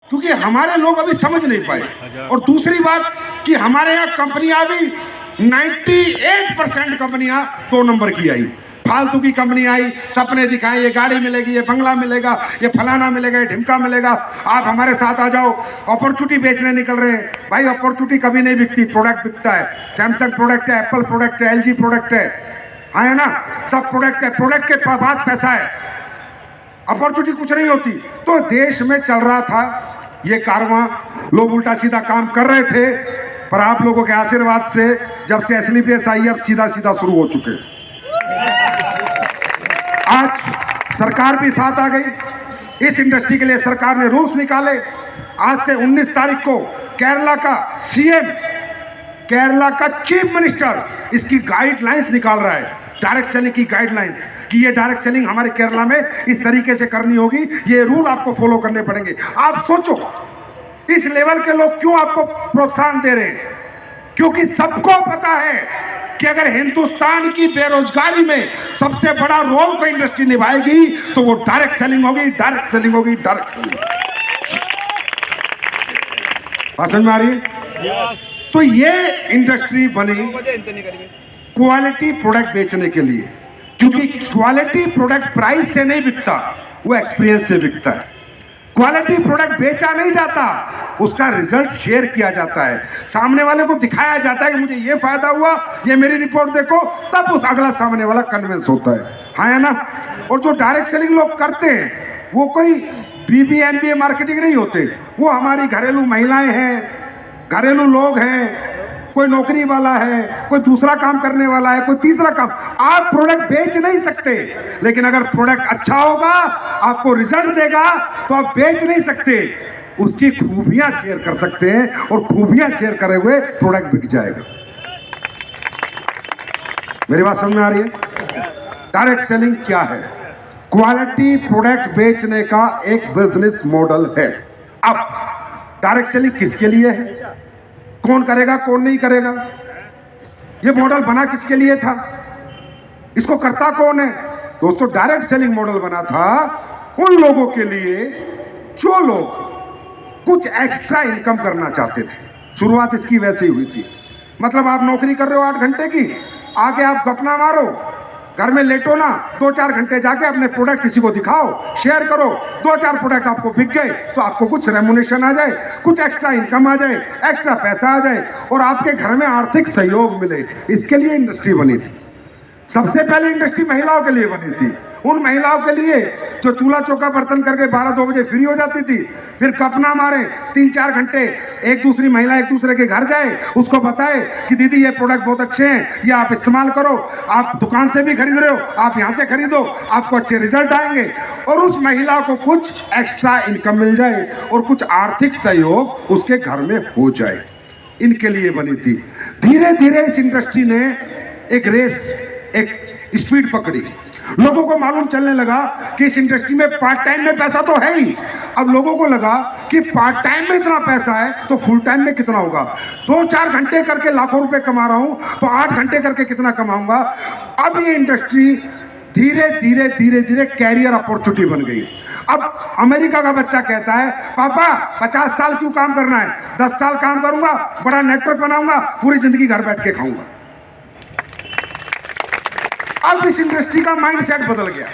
क्योंकि हमारे लोग अभी समझ नहीं पाए। और दूसरी बात कि हमारे यहाँ कंपनियां भी 98% कंपनियां 2 नंबर की आई, फालतू की कंपनी आई, सपने दिखाए, ये गाड़ी मिलेगी, ये बंगला मिलेगा, ये फलाना मिलेगा, ये ढिमका मिलेगा, आप हमारे साथ आ जाओ। अपॉर्चुनिटी बेचने निकल रहे हैं। भाई अपॉर्चुनिटी कभी नहीं बिकती, प्रोडक्ट बिकता है। सैमसंग प्रोडक्ट है, एप्पल प्रोडक्ट है, एलजी प्रोडक्ट है ना, सब प्रोडक्ट है। प्रोडक्ट के बाद पैसा है, अपॉर्चुनिटी कुछ नहीं होती। तो देश में चल रहा था ये कारवां, लोग उल्टा सीधा काम कर रहे थे, पर आप लोगों के आशीर्वाद से जब से एसलीपीएस आई अब सीधा सीधा शुरू हो चुके। आज सरकार भी साथ आ गई। इस इंडस्ट्री के लिए सरकार ने रूल्स निकाले। आज से 19 तारीख को केरला का सीएम, केरला का चीफ मिनिस्टर इसकी गाइडलाइंस निकाल रहा है, डायरेक्ट सेलिंग की गाइडलाइंस, कि ये डायरेक्ट सेलिंग हमारे केरला में इस तरीके से करनी होगी, ये रूल आपको फॉलो करने पड़ेंगे। आप सोचो इस लेवल के लोग क्यों आपको प्रोत्साहन दे रहे हैं? क्योंकि सबको पता है कि अगर हिंदुस्तान की बेरोजगारी में सबसे बड़ा रोल कोई इंडस्ट्री निभाएगी तो वो डायरेक्ट सेलिंग होगी, डायरेक्ट सेलिंग होगी, डायरेक्ट सेलिंग। समझ में आ रही है? तो ये इंडस्ट्री बनी क्वालिटी प्रोडक्ट बेचने के लिए, क्योंकि क्वालिटी प्रोडक्ट प्राइस से नहीं बिकता, वो एक्सपीरियंस से बिकता है। क्वालिटी प्रोडक्ट बेचा नहीं जाता, उसका रिजल्ट शेयर किया जाता है, सामने वाले को दिखाया जाता है कि मुझे ये फायदा हुआ, ये मेरी रिपोर्ट देखो, तब उस अगला सामने वाला कन्विंस होता है। हाँ है ना? और जो डायरेक्ट सेलिंग लोग करते हैं वो कोई बीबी एमबीए मार्केटिंग नहीं होते, वो हमारी घरेलू महिलाएं हैं, घरेलू लोग हैं, कोई नौकरी वाला है, कोई दूसरा काम करने वाला है, कोई तीसरा काम। आप प्रोडक्ट बेच नहीं सकते, लेकिन अगर प्रोडक्ट अच्छा होगा, आपको रिजल्ट देगा, तो आप बेच नहीं सकते, उसकी खूबियां शेयर कर सकते हैं, और खूबियां शेयर करे हुए प्रोडक्ट बिक जाएगा। मेरी बात समझ में आ रही है? डायरेक्ट सेलिंग क्या है? क्वालिटी प्रोडक्ट बेचने का एक बिजनेस मॉडल है। अब डायरेक्ट सेलिंग किसके लिए है, कौन करेगा कौन नहीं करेगा, ये मॉडल बना किसके लिए था, इसको करता कौन है? दोस्तों डायरेक्ट सेलिंग मॉडल बना था उन लोगों के लिए जो लोग कुछ एक्स्ट्रा इनकम करना चाहते थे। शुरुआत इसकी वैसे ही हुई थी। मतलब आप नौकरी कर रहे हो 8 घंटे की, आके आप गपना मारो, घर में लेटो ना, 2-4 घंटे जाके अपने प्रोडक्ट किसी को दिखाओ, शेयर करो, 2-4 प्रोडक्ट आपको बिक गए तो आपको कुछ रेमुनेशन आ जाए, कुछ एक्स्ट्रा इनकम आ जाए, एक्स्ट्रा पैसा आ जाए, और आपके घर में आर्थिक सहयोग मिले। इसके लिए इंडस्ट्री बनी थी। सबसे पहले इंडस्ट्री महिलाओं के लिए बनी थी, उन महिलाओं के लिए जो चूल्हा चौका बर्तन करके 12-2 बजे फ्री हो जाती थी, फिर कपना मारे 3-4 घंटे, एक दूसरी महिला एक दूसरे के घर जाए, उसको बताए कि दीदी ये प्रोडक्ट बहुत अच्छे हैं, ये आप इस्तेमाल करो, आप दुकान से भी खरीद रहे हो, आप यहाँ से खरीदो, आपको अच्छे रिजल्ट आएंगे, और उस महिला को कुछ एक्स्ट्रा इनकम मिल जाए और कुछ आर्थिक सहयोग उसके घर में हो जाए। इनके लिए बनी थी। धीरे धीरे इस इंडस्ट्री ने एक रेस, एक स्पीड पकड़ी। लोगों को मालूम चलने लगा कि इस इंडस्ट्री में पार्ट टाइम में पैसा तो है ही। अब लोगों को लगा कि पार्ट टाइम में इतना पैसा है तो फुल टाइम में कितना होगा। 2-4 घंटे करके लाखों रुपए कमा रहा हूं तो 8 घंटे करके कितना कमाऊंगा। अब ये इंडस्ट्री धीरे धीरे धीरे धीरे कैरियर अपॉर्चुनिटी बन गई। अब अमेरिका का बच्चा कहता है पापा 50 साल क्यों काम करना है, 10 साल काम करूंगा, बड़ा नेटवर्क बनाऊंगा, पूरी जिंदगी घर बैठ के खाऊंगा। अब इस इंडस्ट्री का माइंडसेट बदल गया।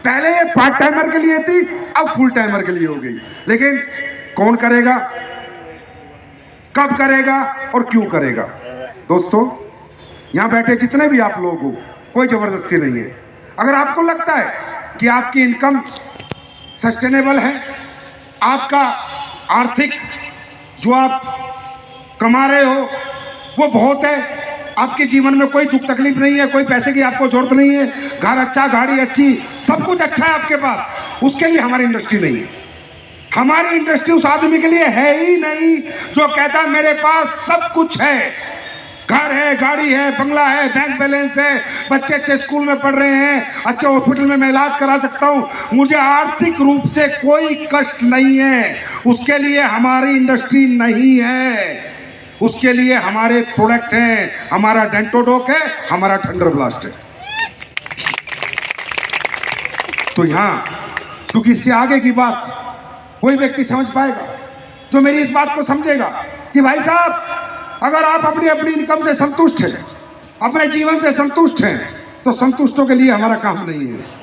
पहले ये पार्ट टाइमर के लिए थी, अब फुल टाइमर के लिए हो गई। लेकिन कौन करेगा, कब करेगा और क्यों करेगा? दोस्तों यहां बैठे जितने भी आप लोग हो, कोई जबरदस्ती नहीं है। अगर आपको लगता है कि आपकी इनकम सस्टेनेबल है, आपका आर्थिक जो आप कमा रहे हो वो बहुत है, आपके जीवन में कोई दुख तकलीफ नहीं है, कोई पैसे की आपको जरूरत नहीं है, घर अच्छा, गाड़ी अच्छी, सब कुछ अच्छा है आपके पास, उसके लिए हमारी इंडस्ट्री नहीं है। हमारी इंडस्ट्री उस आदमी के लिए है ही नहीं जो कहता है मेरे पास सब कुछ है, घर है, गाड़ी है, बंगला है, बैंक बैलेंस है, बच्चे अच्छे स्कूल में पढ़ रहे हैं, अच्छे हॉस्पिटल में मैं इलाज करा सकता हूं, मुझे आर्थिक रूप से कोई कष्ट नहीं है। उसके लिए हमारी इंडस्ट्री नहीं है। उसके लिए हमारे प्रोडक्ट हैं, हमारा डेंटोडोक है, हमारा थंडर ब्लास्ट है। तो यहां क्योंकि इससे आगे की बात कोई व्यक्ति समझ पाएगा। जो मेरी इस बात को समझेगा कि भाई साहब, अगर आप अपनी अपनी इनकम से संतुष्ट हैं, अपने जीवन से संतुष्ट हैं, तो संतुष्टों के लिए हमारा काम नहीं है,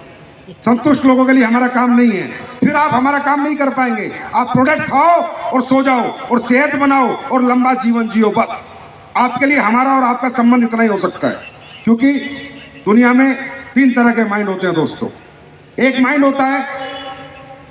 संतुष्ट लोगों के लिए हमारा काम नहीं है। फिर आप हमारा काम नहीं कर पाएंगे। आप प्रोडक्ट खाओ और सो जाओ और सेहत बनाओ और लंबा जीवन जियो, बस। आपके लिए हमारा और आपका संबंध इतना ही हो सकता है। क्योंकि दुनिया में 3 तरह के माइंड होते हैं दोस्तों। एक माइंड होता है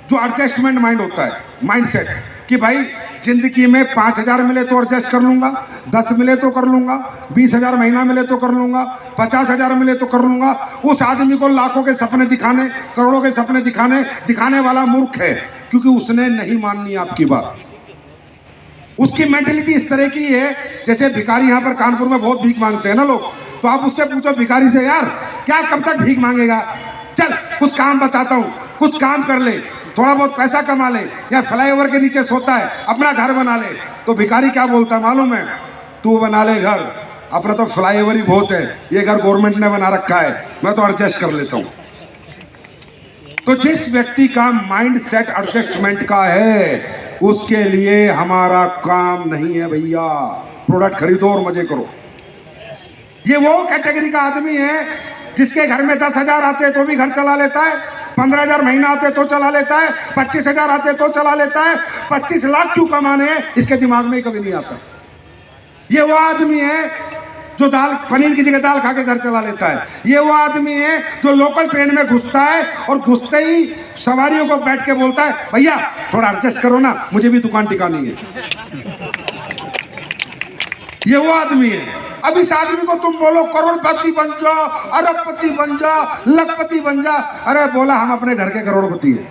जो एडजस्टमेंट माइंड होता है, माइंडसेट, कि भाई जिंदगी में 5,000 मिले तो एडजस्ट कर लूंगा, 10 मिले तो कर लूंगा, 20,000 महीना मिले तो कर लूंगा, 50,000 मिले तो कर लूंगा। उस आदमी को लाखों के सपने दिखाने, करोड़ों के सपने दिखाने वाला मूर्ख है, क्योंकि उसने नहीं माननी आपकी बात। उसकी मेंटेलिटी इस तरह की है, जैसे भिखारी यहाँ पर कानपुर में बहुत भीख मांगते हैं ना लोग, तो आप उससे पूछो भिखारी से, यार क्या कब तक भीख मांगेगा, चल कुछ काम बताता हूँ, कुछ काम कर ले, थोड़ा बहुत पैसा कमा ले, या फ्लाईओवर के नीचे सोता है, अपना घर बना ले। तो भिखारी क्या बोलता है मालूम है? तू बना ले घर, अपना तो फ्लाईओवर ही बहुत है, ये घर गवर्नमेंट ने बना रखा है, मैं तो एडजस्ट कर लेता हूं। तो जिस व्यक्ति का माइंड सेट एडजस्टमेंट का है, उसके लिए हमारा काम नहीं है भैया। प्रोडक्ट खरीदो और मजे करो। ये वो कैटेगरी का आदमी है जिसके घर में 10,000 आते हैं तो भी घर चला लेता है, 15,000 महीना आते तो चला लेता है, 25,000 आते तो चला लेता है, 25 लाख क्यों कमाने हैं इसके दिमाग में ही कभी नहीं आता। ये वो आदमी है जो दाल, पनीर की जगह दाल खा के घर चला लेता है। ये वो आदमी है जो लोकल ट्रेन में घुसता है और घुसते ही सवारियों को बैठ के बोलता है, भैया थोड़ा एडजस्ट करो ना, मुझे भी दुकान टिकानी है। ये वो आदमी है। अब इस आदमी को तुम बोलो करोड़पति बन जा, अरबपति बन जा, लखपति बन जा, अरे बोला हम अपने घर के करोड़पति हैं।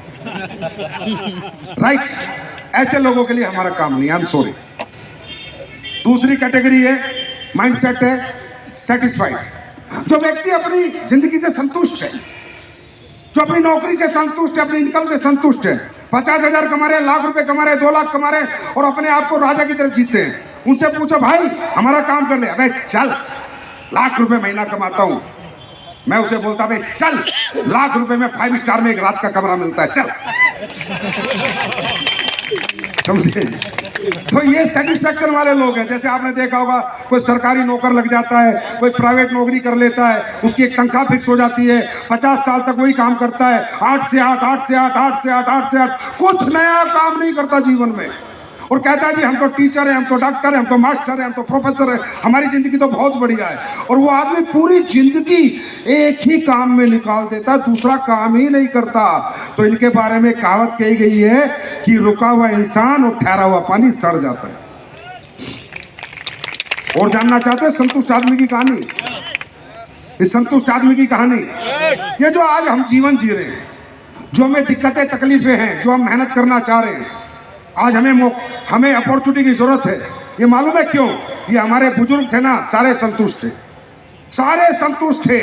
राइट? ऐसे लोगों के लिए हमारा काम नहीं, आई एम सॉरी। दूसरी कैटेगरी है, माइंडसेट है सेटिस्फाइड। जो व्यक्ति अपनी जिंदगी से संतुष्ट है, जो अपनी नौकरी से संतुष्ट है, अपनी इनकम से संतुष्ट है, 50,000 कमा रहे, लाख रुपए कमा रहे, 2 लाख कमा रहे और अपने आप को राजा की तरह जीते हैं, उनसे पूछो भाई हमारा काम कर ले, अबे चल लाख रुपए महीना कमाता हूं, मैं उसे बोलता भाई चल लाख रुपए में 5 स्टार में एक रात का कमरा मिलता है, चल। समझे? तो ये सेटिस्फैक्शन वाले लोग हैं। जैसे आपने देखा होगा, कोई सरकारी नौकर लग जाता है, कोई प्राइवेट नौकरी कर लेता है, उसकी एक तनख्वाह फिक्स हो जाती है, 50 साल तक वही काम करता है, 8 से 8, 8 से 8, 8 से 8, 8 से 8, कुछ नया काम नहीं करता जीवन में, और कहता है जी हम तो टीचर हैं, हम तो डॉक्टर हैं, हम तो मास्टर हैं, हम तो प्रोफेसर हैं, हमारी जिंदगी तो बहुत बढ़िया है। और वो आदमी पूरी जिंदगी एक ही काम में निकाल देता, दूसरा काम ही नहीं करता। तो इनके बारे में कहावत कही गई है कि रुका हुआ इंसान और ठहरा हुआ पानी सड़ जाता है। और जानना चाहते हैं संतुष्ट आदमी की कहानी? इस संतुष्ट आदमी की कहानी, ये जो आज हम जीवन जी रहे हैं, जो हमें दिक्कतें तकलीफें हैं, जो हम मेहनत करना चाह रहे हैं, आज हमें अपॉर्चुनिटी की जरूरत है। ये मालूम है क्यों? ये हमारे बुजुर्ग थे ना, सारे संतुष्ट थे, सारे संतुष्ट थे।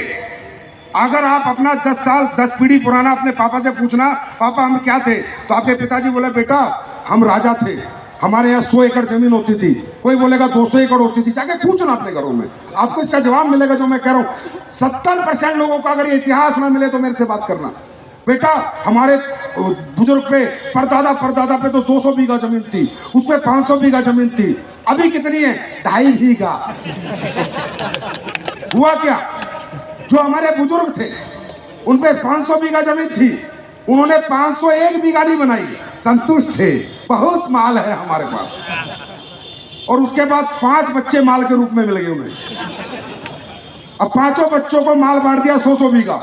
अगर आप अपना 10 साल 10 पीढ़ी पुराना अपने पापा से पूछना, पापा हम क्या थे, तो आपके पिताजी बोले बेटा हम राजा थे, हमारे यहाँ 100 एकड़ जमीन होती थी, कोई बोलेगा 200 एकड़ होती थी। जाके पूछना अपने घरों में, आपको इसका जवाब मिलेगा जो मैं कह रहा हूँ। 70% लोगों का अगर ये इतिहास ना मिले तो मेरे से बात करना। बेटा हमारे बुजुर्ग पे परदादा पे तो 200 बीघा जमीन थी, उसपे 500 बीघा जमीन थी, अभी कितनी है? 2.5 बीघा। हुआ क्या? जो हमारे बुजुर्ग थे उन पे 500 बीघा जमीन थी, उन्होंने 501 बीघा नहीं बनाई, संतुष्ट थे, बहुत माल है हमारे पास। और उसके बाद 5 बच्चे माल के रूप में मिल गए उन्हें। अब 5 बच्चों को माल बांट दिया 100 बीघा,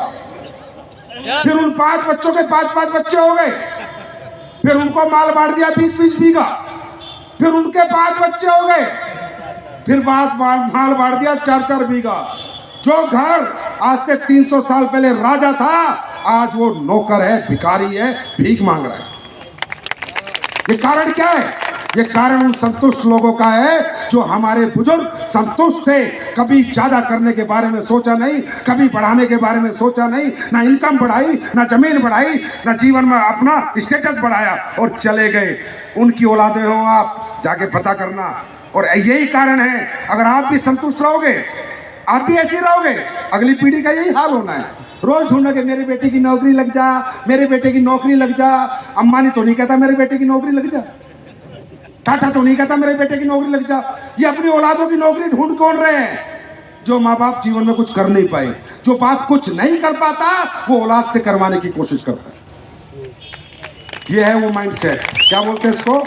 फिर उन 5 बच्चों के 5 बच्चे हो गए, फिर उनको माल बांट दिया 20 बीघा, फिर उनके 5 बच्चे हो गए, फिर माल बांट दिया 4 बीघा। जो घर आज से 300 साल पहले राजा था, आज वो नौकर है, भिखारी है, भीख मांग रहा है। ये कारण क्या है? ये कारण उन संतुष्ट लोगों का है जो हमारे बुजुर्ग संतुष्ट थे, कभी ज्यादा करने के बारे में सोचा नहीं, कभी बढ़ाने के बारे में सोचा नहीं, ना इनकम बढ़ाई, ना जमीन बढ़ाई, ना जीवन में अपना स्टेटस बढ़ाया और चले गए। उनकी औलादे हो आप, जाके पता करना। और यही कारण है, अगर आप भी संतुष्ट रहोगे, आप भी ऐसे रहोगे, अगली पीढ़ी का यही हाल होना है। रोज ढूंढोगे मेरे बेटे की नौकरी लग जा, मेरे बेटे की नौकरी लग जा। अम्बानी तो नहीं कहता मेरे बेटे की नौकरी लग जा, टाटा तो नहीं कहता मेरे बेटे की नौकरी लग जा। ये अपनी औलादों की नौकरी ढूंढ कौन रहे हैं? जो माँ बाप जीवन में कुछ कर नहीं पाए। जो बाप कुछ नहीं कर पाता वो औलाद से करवाने की कोशिश करता है। ये है वो माइंडसेट, क्या बोलते हैं इसको?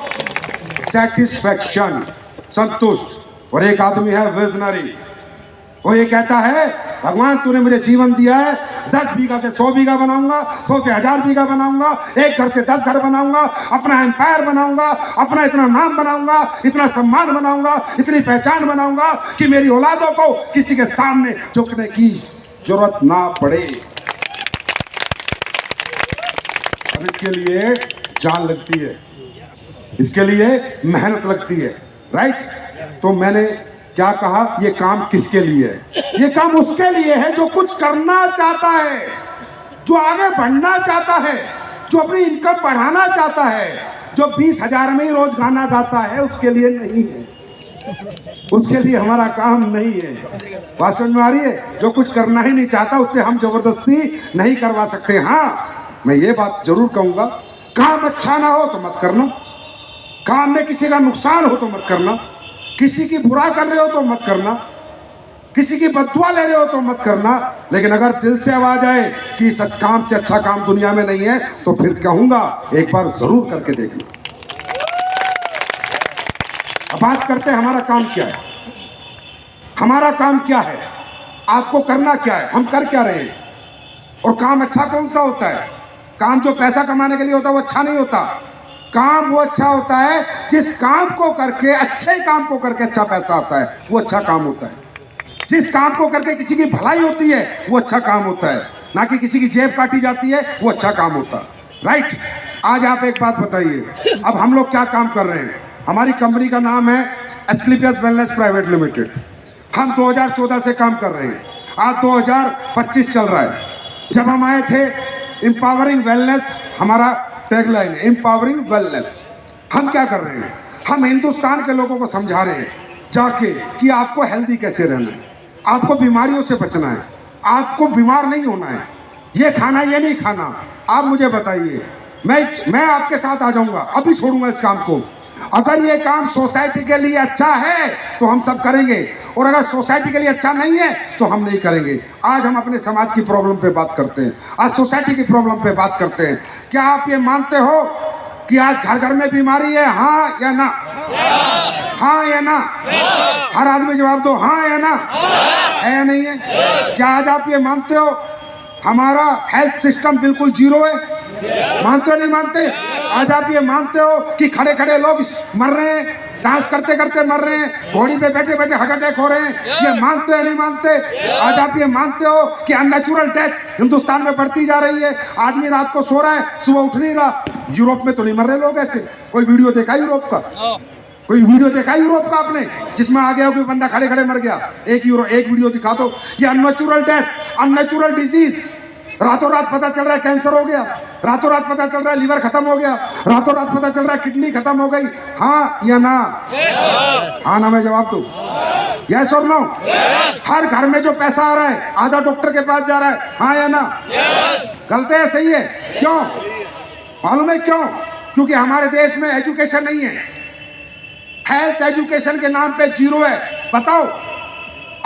सेटिस्फैक्शन, संतुष्ट। और एक आदमी है विजनरी, वो ये कहता है भगवान तूने मुझे जीवन दिया है, 10 बीघा से 100 बीघा बनाऊंगा, 100 से 1000 बीघा बनाऊंगा, एक घर से 10 घर बनाऊंगा, अपना एम्पायर बनाऊंगा, अपना इतना नाम बनाऊंगा, इतना सम्मान बनाऊंगा, इतनी पहचान बनाऊंगा कि मेरी औलादों को किसी के सामने झुकने की जरूरत ना पड़े। अब इसके लिए जान लगती है, इसके लिए मेहनत लगती है, राइट? तो मैंने क्या कहा, ये काम किसके लिए है? ये काम उसके लिए है जो कुछ करना चाहता है, जो आगे बढ़ना चाहता है, जो अपनी इनकम बढ़ाना चाहता है। जो 20,000 में ही रोज गाना गाता है उसके लिए नहीं है, उसके लिए हमारा काम नहीं है। बात समझ में आ रही है? जो कुछ करना ही नहीं चाहता उससे हम जबरदस्ती नहीं करवा सकते। हाँ, मैं ये बात जरूर कहूंगा, काम अच्छा ना हो तो मत करना, काम में किसी का नुकसान हो तो मत करना, किसी की बुरा कर रहे हो तो मत करना, किसी की बददुआ ले रहे हो तो मत करना। लेकिन अगर दिल से आवाज आए कि इस काम से अच्छा काम दुनिया में नहीं है तो फिर कहूंगा एक बार जरूर करके देखना। अब बात करते हैं हमारा काम क्या है। हमारा काम क्या है, आपको करना क्या है, हम कर क्या रहे हैं, और काम अच्छा कौन सा होता है? काम जो पैसा कमाने के लिए होता है वो अच्छा नहीं होता। काम वो अच्छा होता है जिस काम को करके, अच्छे काम को करके अच्छा पैसा आता है, वो अच्छा काम होता है। जिस काम को करके किसी की भलाई होती है वो अच्छा काम होता है, ना कि किसी की जेब काटी जाती है वो अच्छा काम होता है, राइट? आज आप एक बात बताइए, अब हम लोग क्या काम कर रहे हैं? हमारी कंपनी का नाम है एस्क्लेपियस वेलनेस प्राइवेट लिमिटेड। हम 2014 से काम कर रहे हैं, आज 2025 चल रहा है। जब हम आए थे, एम्पावरिंग वेलनेस हमारा टैगलाइन है, एम्पावरिंग वेलनेस। हम क्या कर रहे हैं? हम हिंदुस्तान के लोगों को समझा रहे हैं जाके कि आपको हेल्दी कैसे रहना है, आपको बीमारियों से बचना है, आपको बीमार नहीं होना है, ये खाना ये नहीं खाना। आप मुझे बताइए, मैं आपके साथ आ जाऊंगा, अभी छोड़ूंगा इस काम को। अगर ये काम सोसाइटी के लिए अच्छा है तो हम सब करेंगे, और अगर सोसाइटी के लिए अच्छा नहीं है तो हम नहीं करेंगे। आज हम अपने समाज की प्रॉब्लम पे बात करते हैं, आज सोसाइटी की प्रॉब्लम पे बात करते हैं। क्या आप ये मानते हो कि आज घर घर में बीमारी है? हाँ या ना? हाँ या ना? हर आदमी जवाब दो, हाँ या ना? है या नहीं है? क्या आज आप ये मानते हो हमारा हेल्थ सिस्टम बिल्कुल जीरो है? मानते हो नहीं मानते? आज आप ये मानते हो कि खड़े खड़े लोग मर रहे हैं, डांस करते करते मर रहे हैं, घोड़ी पे बैठे बैठे हार्ट अटैक हो रहे हैं? ये मानते हो नहीं मानते? आज आप ये मानते हो कि अननेचुरल डेथ हिंदुस्तान में बढ़ती जा रही है? आदमी रात को सो रहा है, सुबह उठ नहीं रहा। यूरोप में तो नहीं मर रहे लोग ऐसे? कोई वीडियो देखा यूरोप का? कोई वीडियो देखा यूरोप का आपने जिसमें आ गया कोई बंदा खड़े खड़े मर गया? एक वीडियो दिखा दो। ये अननेचुरल डेथ, अननेचुरल डिजीज। रातों रात पता चल रहा है कैंसर हो गया, रातों रात पता चल रहा है लीवर खत्म हो गया, रातों रात पता चल रहा है किडनी खत्म हो गई। हाँ या ना? हाँ ना में जवाब दो, यस और नो? हर घर में जो पैसा आ रहा है आधा डॉक्टर के पास जा रहा है, हाँ या ना? गलत है सही है? क्यों मालूम है क्यों? क्योंकि हमारे देश में एजुकेशन नहीं है, हेल्थ एजुकेशन के नाम पे जीरो है। बताओ,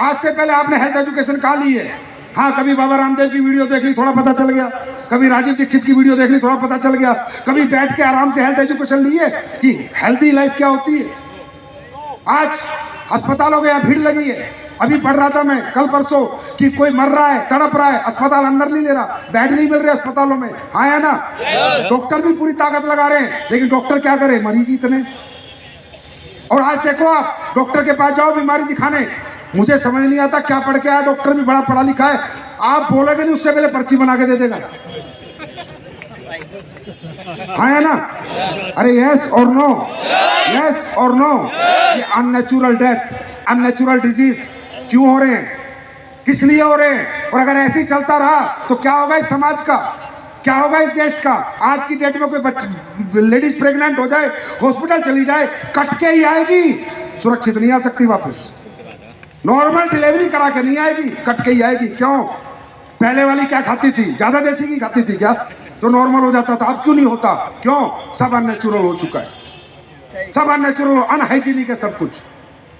आज से पहले आपने हेल्थ एजुकेशन कहाँ ली है? हाँ, कभी बाबा रामदेव की वीडियो देख ली, थोड़ा पता चल गया, कभी राजीव दीक्षित की वीडियो देख ली, थोड़ा पता चल गया, कभी बैठ के आराम से हेल्थ एजुकेशन ली है कि हेल्दी लाइफ क्या होती है? आज अस्पतालों के यहाँ भीड़ लगी है। अभी पढ़ रहा था मैं कल परसों कि कोई मर रहा है, तड़प रहा है, अस्पताल अंदर नहीं ले रहा, बेड नहीं मिल रहे अस्पतालों में। हाँ या ना? डॉक्टर भी पूरी ताकत लगा रहे हैं, लेकिन डॉक्टर क्या करे, मरीज इतने। और आज देखो, आप डॉक्टर के पास जाओ बीमारी दिखाने, मुझे समझ नहीं आता क्या पढ़ के आया, डॉक्टर भी बड़ा पढ़ा लिखा है, आप बोलोगे नहीं उससे पहले पर्ची बना के दे देगा। हाँ या ना? अरे यस और नो, यस और नो? ये अननेचुरल डेथ, अननेचुरल डिजीज क्यों हो रहे हैं, किस लिए हो रहे हैं? और अगर ऐसे ही चलता रहा तो क्या होगा इस समाज का, क्या होगा इस देश का? आज की डेट में कोई लेडीज प्रेग्नेंट हो जाए, हॉस्पिटल चली जाए, कट के ही आएगी, सुरक्षित नहीं आ सकती वापस। नॉर्मल डिलीवरी करा के नहीं आएगी, कट के ही आएगी। क्यों? पहले वाली क्या खाती थी? ज्यादा देसी की खाती थी क्या, तो नॉर्मल हो जाता था। अब क्यों नहीं होता? क्यों? सब अननेचुरल हो चुका है। सब अननेचुरल, अनहाइजीनिक है सब कुछ।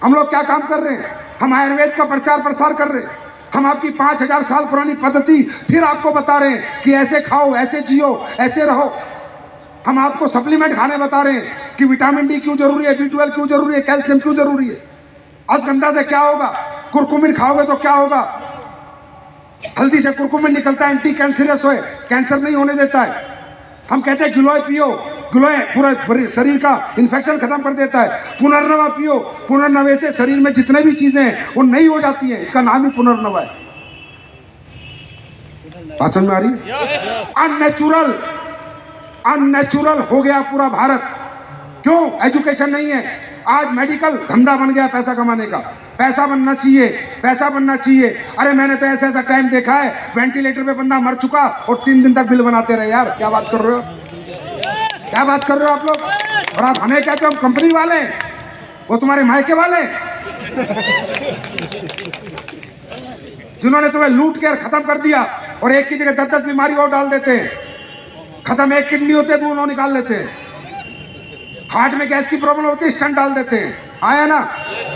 हम लोग क्या काम कर रहे हैं? हम आयुर्वेद का प्रचार प्रसार कर रहे हैं। हम आपकी 5000 साल पुरानी पद्धति फिर आपको बता रहे हैं कि ऐसे खाओ, ऐसे जियो, ऐसे रहो। हम आपको सप्लीमेंट खाने बता रहे हैं कि विटामिन डी क्यों जरूरी है, B12 क्यों जरूरी है, कैल्शियम क्यों जरूरी है। अश्वगंधा से क्या होगा? कुरकुमिन खाओगे तो क्या होगा? हल्दी से कुरकुमिन निकलता है, एंटी कैंसरस है, कैंसर नहीं होने देता है। हम कहते हैं गिलोय पियो, गिलोय पूरा शरीर का इन्फेक्शन खत्म कर देता है। पुनर्नवा पियो, पुनर्नवे से शरीर में जितने भी चीजें हैं वो नई हो जाती हैं, इसका नाम ही पुनर्नवा है। बात समझ में आ रही है? अननेचुरल, अननेचुरल हो गया पूरा भारत। क्यों? एजुकेशन नहीं है। आज मेडिकल धंधा बन गया पैसा कमाने का। पैसा बनना चाहिए, पैसा बनना चाहिए। अरे मैंने तो ऐसा ऐसा टाइम देखा है, वेंटिलेटर पे बंदा मर चुका और 3 दिन तक बिल बनाते रहे। यार क्या बात कर रहे हो, क्या बात कर रहे हो आप लोग? और आप हमें कहते हो हम कंपनी वाले, वो तुम्हारे मायके वाले जिन्होंने तुम्हें लूट कर खत्म कर दिया और एक की जगह 10-10 बीमारी और डाल देते हैं। खत्म, एक किडनी होते हैं तो उन्होंने निकाल लेते हैं। हार्ट में गैस की प्रॉब्लम होती है, स्टंट डाल देते हैं। आया ना?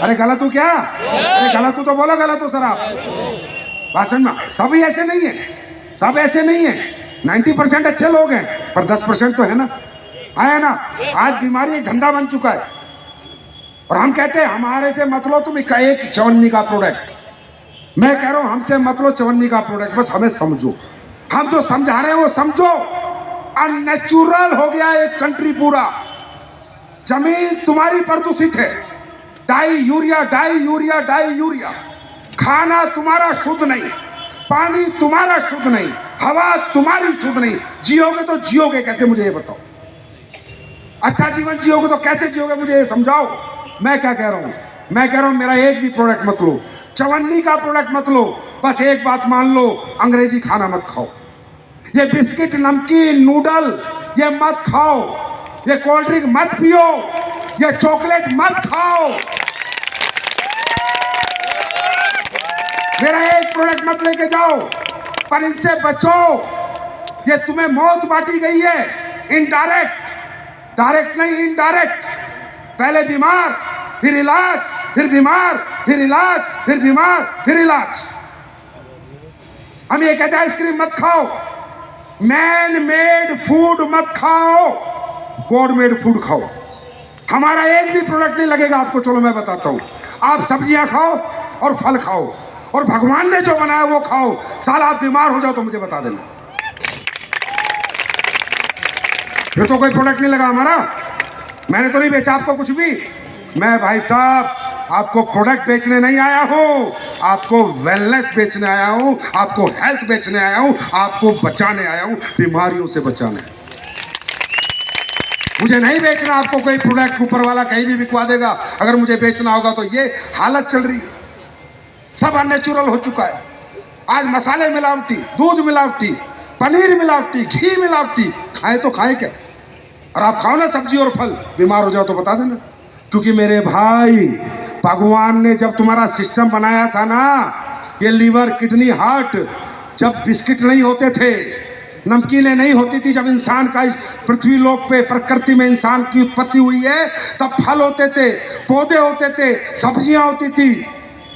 अरे गलत हो क्या? अरे गलत हो तो बोलो गलत हो सर आप। भाषण में सभी ऐसे नहीं है, सब ऐसे नहीं है। 90% अच्छे लोग हैं पर 10% तो है ना। आया ना? आज बीमारी एक धंधा बन चुका है और हम कहते हैं हमारे से मत लो तुम एक चवन्नी का प्रोडक्ट। मैं कह रहा हूं हमसे मत लो चवन्नी का प्रोडक्ट, बस हमें समझो। हम जो समझा रहे हैं वो समझो। अननेचुरल हो गया एक कंट्री पूरा। जमीन तुम्हारी प्रदूषित है, डाई यूरिया, डाई यूरिया, डाई यूरिया। खाना तुम्हारा शुद्ध नहीं, पानी तुम्हारा शुद्ध नहीं, हवा तुम्हारी शुद्ध नहीं। जियोगे तो जियोगे कैसे, मुझे ये बताओ। अच्छा जीवन जियोगे तो कैसे जियोगे, मुझे ये समझाओ। मैं क्या कह रहा हूं? मैं कह रहा हूं मेरा एक भी प्रोडक्ट मत लो, चवन्नी का प्रोडक्ट मत लो। बस एक बात मान लो, अंग्रेजी खाना मत खाओ। ये बिस्किट, नमकीन, नूडल ये मत खाओ। ये कोल्ड ड्रिंक मत पियो, ये चॉकलेट मत खाओ। मेरा एक प्रोडक्ट मत लेके जाओ, पर इनसे बचो। ये तुम्हें मौत बांटी गई है, इनडायरेक्ट, डायरेक्ट नहीं, इनडायरेक्ट। पहले बीमार, फिर इलाज, फिर बीमार, फिर इलाज, फिर बीमार, फिर इलाज। हम ये कहते हैं आइसक्रीम मत खाओ, मैन मेड फूड मत खाओ, गॉड मेड फूड खाओ। हमारा एक भी प्रोडक्ट नहीं लगेगा आपको। चलो मैं बताता हूं, आप सब्जियां खाओ और फल खाओ और भगवान ने जो बनाया वो खाओ। साला आप बीमार हो जाओ तो मुझे बता देना, फिर तो कोई प्रोडक्ट नहीं लगा हमारा। मैंने तो नहीं बेचा आपको कुछ भी। मैं भाई साहब आपको प्रोडक्ट बेचने नहीं आया हूं, आपको वेलनेस बेचने आया हूं, आपको हेल्थ बेचने आया हूं, आपको बचाने आया हूं, बीमारियों से बचाने। मुझे नहीं बेचना आपको कोई प्रोडक्ट, ऊपर वाला कहीं भी बिकवा देगा। अगर मुझे बेचना होगा तो ये हालत चल रही है, सब अननेचुरल हो चुका है। आज मसाले मिलावटी, दूध मिलावटी, पनीर मिलावटी, घी मिलावटी। खाएं तो खाएं क्या? और आप खाओ ना सब्जी और फल, बीमार हो जाओ तो बता देना। क्योंकि मेरे भाई, भगवान ने जब तुम्हारा सिस्टम बनाया था ना, ये लीवर, किडनी, हार्ट, जब बिस्किट नहीं होते थे, नमकीनें नहीं होती थी, जब इंसान का इस पृथ्वी लोक पे प्रकृति में इंसान की उत्पत्ति हुई है, तब फल होते थे, पौधे होते थे, सब्जियां होती थी,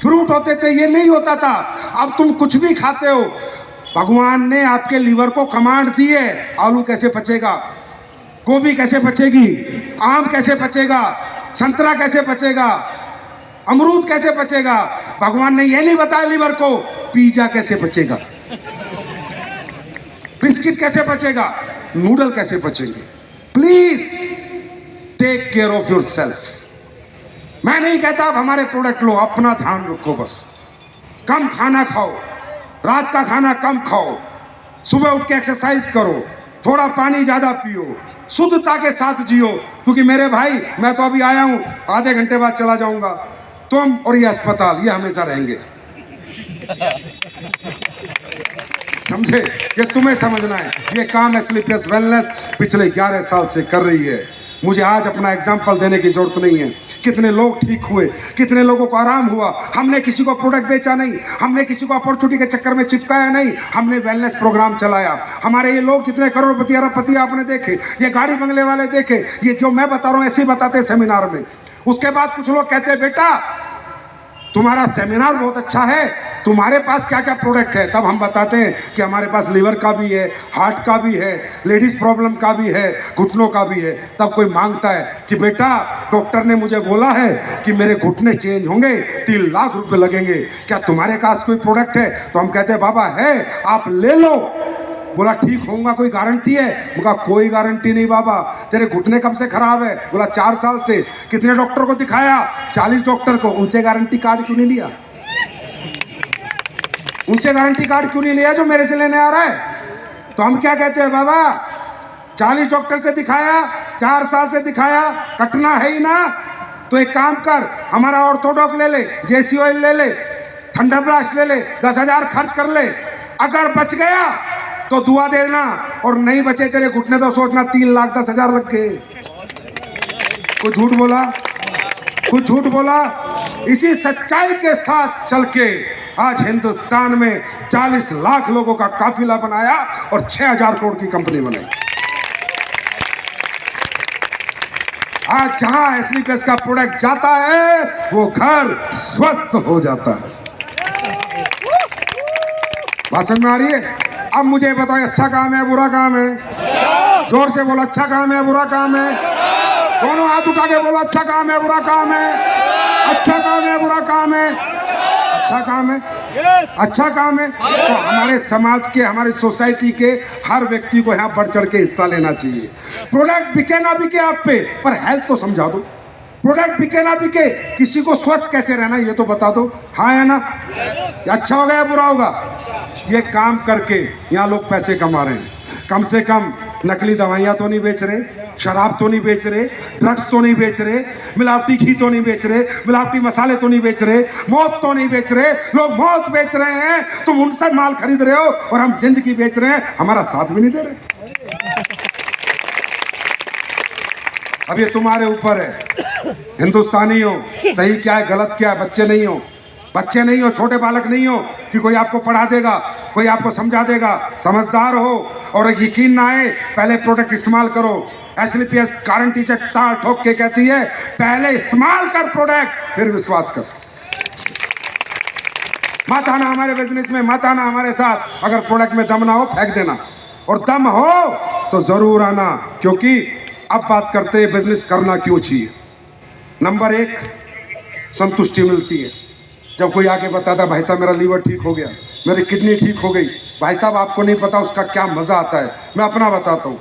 फ्रूट होते थे। ये नहीं होता था। अब तुम कुछ भी खाते हो। भगवान ने आपके लीवर को कमांड दी है, आलू कैसे पचेगा, गोभी कैसे पचेगी, आम कैसे पचेगा, संतरा कैसे पचेगा, अमरूद कैसे पचेगा। भगवान ने ये नहीं बताया लीवर को पिज्जा कैसे पचेगा, बिस्किट कैसे पचेगा, नूडल कैसे पचेंगे। Please take care of yourself. मैं नहीं कहता आप हमारे प्रोडक्ट लो, अपना ध्यान रखो। बस कम खाना खाओ, रात का खाना कम खाओ, सुबह उठ के एक्सरसाइज करो, थोड़ा पानी ज्यादा पियो, शुद्धता के साथ जियो। क्योंकि मेरे भाई, मैं तो अभी आया हूं, आधे घंटे बाद चला जाऊंगा। तुम और ये अस्पताल, ये हमेशा रहेंगे। समझे? ये तुम्हें समझना है। ये काम स्लीपलेस वेलनेस पिछले 11 साल से कर रही है। मुझे आज अपना एग्जाम्पल देने की जरूरत नहीं है। कितने लोग ठीक हुए, कितने लोगों को आराम हुआ। हमने किसी को प्रोडक्ट बेचा नहीं, हमने किसी को अपॉर्चुनिटी के चक्कर में चिपकाया नहीं, हमने वेलनेस प्रोग्राम चलाया। हमारे ये लोग जितने करोड़पति अरबपति आपने देखे, ये गाड़ी बंगले वाले देखे, ये जो मैं बता रहा हूँ ऐसे ही बताते सेमिनार में। उसके बाद कुछ लोग कहते हैं बेटा तुम्हारा सेमिनार बहुत अच्छा है, तुम्हारे पास क्या क्या प्रोडक्ट है। तब हम बताते हैं कि हमारे पास लीवर का भी है, हार्ट का भी है, लेडीज प्रॉब्लम का भी है, घुटनों का भी है। तब कोई मांगता है कि बेटा डॉक्टर ने मुझे बोला है कि मेरे घुटने चेंज होंगे, 3 लाख रुपए लगेंगे, क्या तुम्हारे पास कोई प्रोडक्ट है। तो हम कहते हैं बाबा है, आप ले लो। बोला ठीक होऊंगा, कोई गारंटी है। बोला कोई गारंटी नहीं बाबा, तेरे घुटने कब से खराब है। बोला 4 साल से। कितने डॉक्टर को दिखाया, 40 डॉक्टर को। उनसे गारंटी कार्ड क्यों नहीं लिया, उनसे गारंटी कार्ड क्यों नहीं लिया जो मेरे से लेने आ रहा है। तो हम क्या कहते हैं बाबा 40 डॉक्टर से दिखाया, 4 साल से दिखाया, कटना है ही ना। तो एक काम कर, हमारा ऑर्थोडॉक ले ले, जेसी ऑयल ले ले, थंडर ब्लास्ट ले ले, 10,000 खर्च कर ले। अगर बच गया तो दुआ दे देना, और नहीं बचे तेरे घुटने तो सोचना 3,10,000 लग गए। कुछ झूठ बोला, कुछ झूठ बोला। इसी सच्चाई के साथ चल के आज हिंदुस्तान में 40 लाख लोगों का काफिला बनाया और 6,000 करोड़ की कंपनी बनाई। आज जहां एसलीपीएस का प्रोडक्ट जाता है वो घर स्वस्थ हो जाता है। बात समझ में आ रही है। अब मुझे बताओ अच्छा काम है बुरा काम है। जोर से बोलो अच्छा काम है बुरा काम है। दोनों हाथ उठा के बोलो अच्छा काम है बुरा काम है। अच्छा काम है बुरा काम है। अच्छा काम है, अच्छा काम है। तो हमारे समाज के, हमारे सोसाइटी के हर व्यक्ति को यहाँ बढ़ चढ़ के हिस्सा लेना चाहिए। प्रोडक्ट बिके ना बिके आप पे, पर हेल्थ तो समझा दो। प्रोडक्ट बिके ना बिके, किसी को स्वस्थ कैसे रहना ये तो बता दो। हाँ है ना, अच्छा होगा या बुरा होगा। ये काम करके यहाँ लोग पैसे कमा रहे हैं। कम से कम नकली दवाइयाँ तो नहीं बेच रहे, शराब तो नहीं बेच रहे, ड्रग्स तो नहीं बेच रहे, मिलावटी घी तो नहीं बेच रहे, मिलावटी मसाले तो नहीं बेच रहे, मौत तो नहीं बेच रहे। लोग मौत बेच रहे हैं, तुम उनसे माल खरीद रहे हो, और हम जिंदगी बेच रहे हैं, हमारा साथ भी नहीं दे रहे। अब ये तुम्हारे ऊपर है, हिंदुस्तानी हो, सही क्या है गलत क्या है। बच्चे नहीं हो, बच्चे नहीं हो, छोटे बालक नहीं हो कि कोई आपको पढ़ा देगा, कोई आपको समझा देगा। समझदार हो और यकीन ना आए, पहले प्रोडक्ट इस्तेमाल करो। एसलीपीएस गारंटी से ताल ठोक के कहती है पहले इस्तेमाल कर प्रोडक्ट, फिर विश्वास कर। मत आना हमारे बिजनेस में, मत आना हमारे साथ। अगर प्रोडक्ट में दम ना हो फेंक देना, और दम हो तो जरूर आना। क्योंकि अब बात करते हैं बिजनेस करना क्यों चाहिए। नंबर 1, संतुष्टि मिलती है। जब कोई आके बताता भाई साहब मेरा लीवर ठीक हो गया, मेरी किडनी ठीक हो गई, भाई साहब आपको नहीं पता उसका क्या मजा आता है। मैं अपना बताता हूँ।